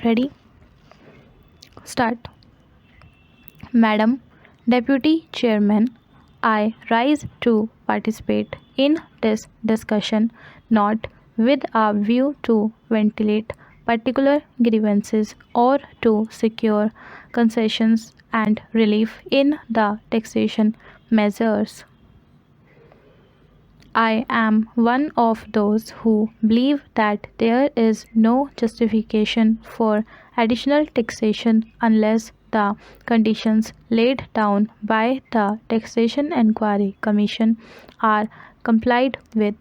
Ready? Start. Madam Deputy Chairman, I rise to participate in this discussion not with a view to ventilate particular grievances or to secure concessions and relief in the taxation measures. I am one of those who believe that there is no justification for additional taxation unless the conditions laid down by the Taxation Enquiry Commission are complied with.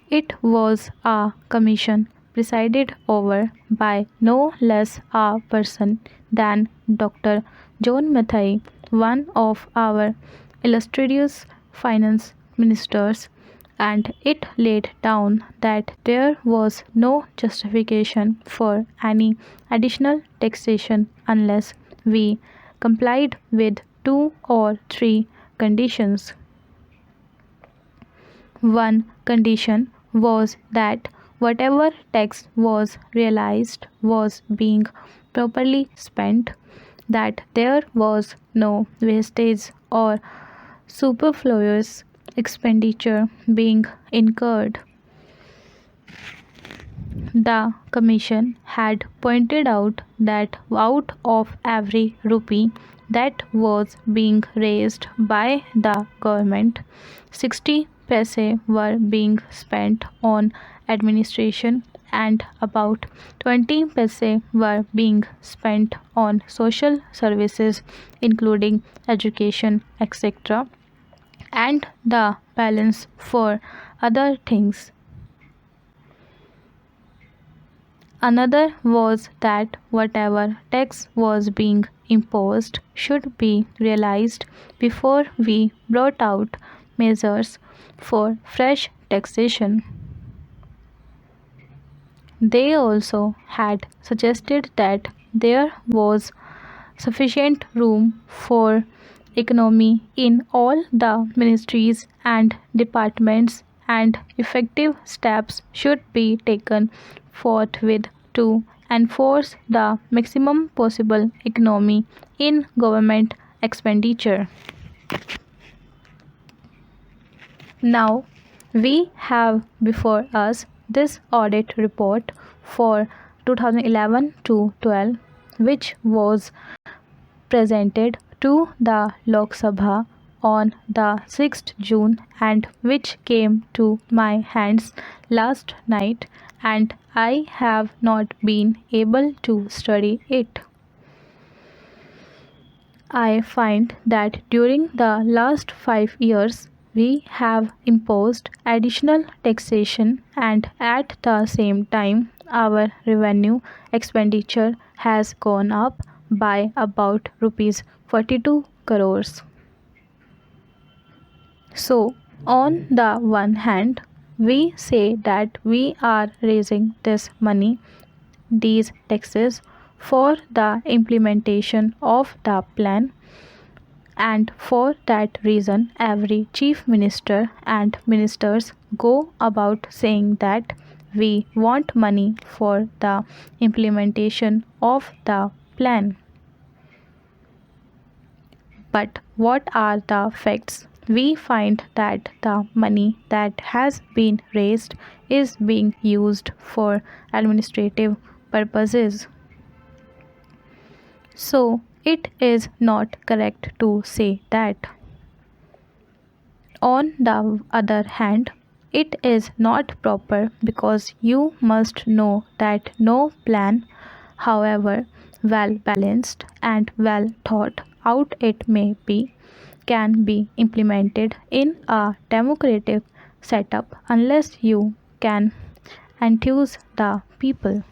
It was a commission presided over by no less a person than Dr. John Mathai, one of our illustrious finance ministers, and it laid down that there was no justification for any additional taxation unless we complied with two or three conditions. One condition was that whatever tax was realized was being properly spent, that there was no wastage or superfluous expenditure being incurred. The Commission had pointed out that out of every rupee that was being raised by the government, 60 paise were being spent on administration and about 20 paise were being spent on social services including education, etc., and the balance for other things. Another was that whatever tax was being imposed should be realized before we brought out measures for fresh taxation. They also had suggested that there was sufficient room for economy in all the ministries and departments, and effective steps should be taken forthwith to enforce the maximum possible economy in government expenditure. Now we have before us this audit report for 2011 to 12, which was presented to the Lok Sabha on the 6th June and which came to my hands last night, and I have not been able to study it. I find that during the last 5 years we have imposed additional taxation, and at the same time our revenue expenditure has gone up by about rupees 42 crores. So, on the one hand, we say that we are raising this money, these taxes, for the implementation of the plan, and for that reason every chief minister and ministers go about saying that we want money for the implementation of the plan. But what are the facts? We find that the money that has been raised is being used for administrative purposes. So, it is not correct to say that. On the other hand, it is not proper because you must know that no plan, however well balanced and well thought out it may be, can be implemented in a democratic setup unless you can enthuse the people.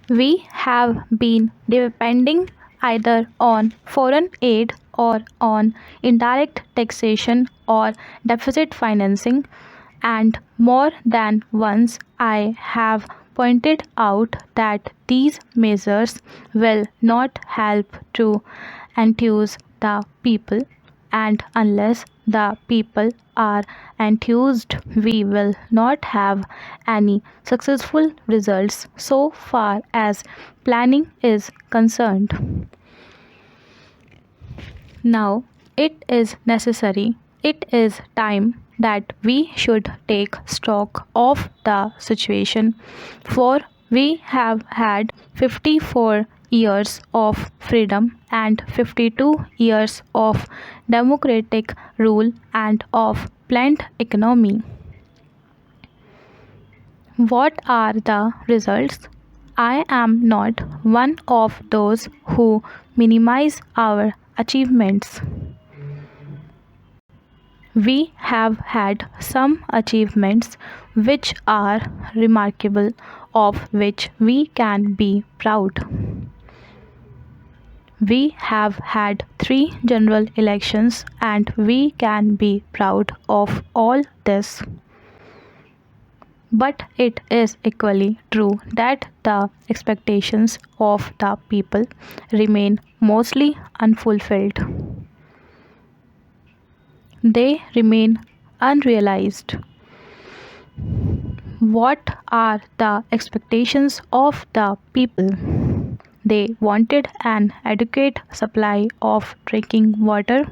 We have been depending either on foreign aid or on indirect taxation or deficit financing, and more than once I have pointed out that these measures will not help to enthuse the people, and unless the people are enthused, we will not have any successful results so far as planning is concerned. Now it is necessary, it is time that we should take stock of the situation, for we have had 54 years of freedom and 52 years of democratic rule and of planned economy. What are the results? I am not one of those who minimize our achievements. We have had some achievements which are remarkable, of which we can be proud. We have had 3 general elections and we can be proud of all this. But it is equally true that the expectations of the people remain mostly unfulfilled. They remain unrealized. What are the expectations of the people? They wanted an adequate supply of drinking water.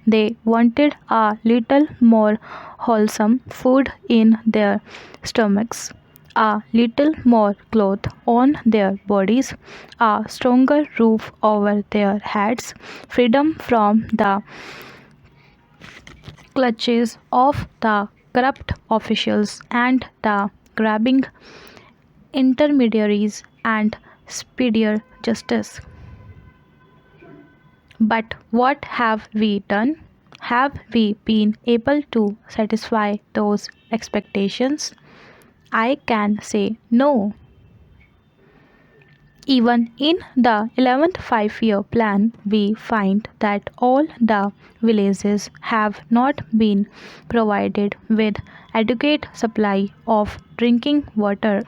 They wanted a little more wholesome food in their stomachs, a little more cloth on their bodies, a stronger roof over their heads, freedom from the clutches of the corrupt officials and the grabbing intermediaries, and speedier justice. But what have we done? Have we been able to satisfy those expectations? I can say no. Even in the 11th 5-year plan, we find that all the villages have not been provided with adequate supply of drinking water.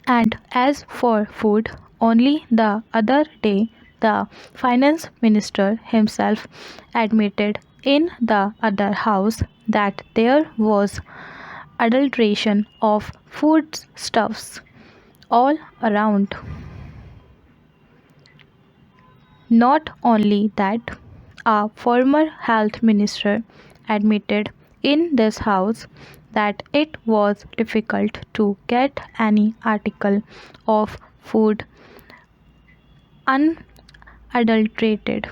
And as for food, only the other day the finance minister himself admitted in the other house that there was adulteration of foodstuffs all around. Not only that, a former health minister admitted in this house that it was difficult to get any article of food unadulterated.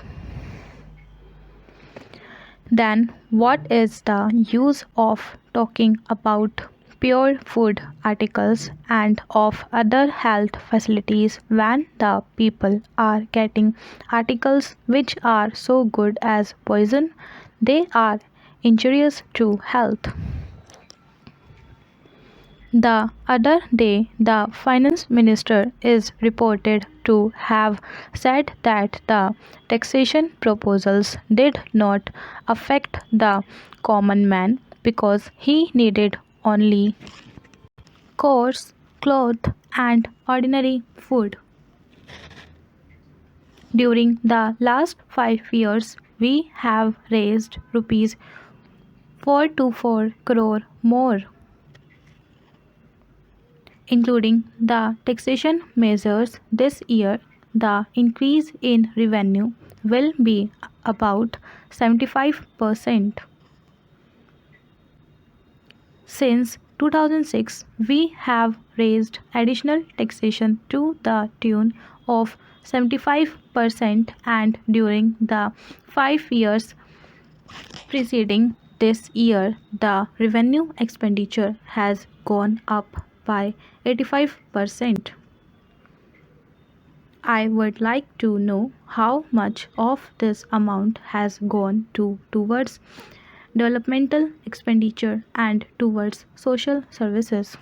Then what is the use of talking about pure food articles and of other health facilities when the people are getting articles which are so good as poison? They are injurious to health. The other day, the finance minister is reported to have said that the taxation proposals did not affect the common man because he needed only coarse cloth and ordinary food. During the last 5 years, we have raised rupees 424 crore more, including the taxation measures. This year, the increase in revenue will be about 75%. Since 2006, we have raised additional taxation to the tune of 75%, and during the 5 years preceding this year, the revenue expenditure has gone up by 85%. I would like to know how much of this amount has gone towards developmental expenditure and towards social services.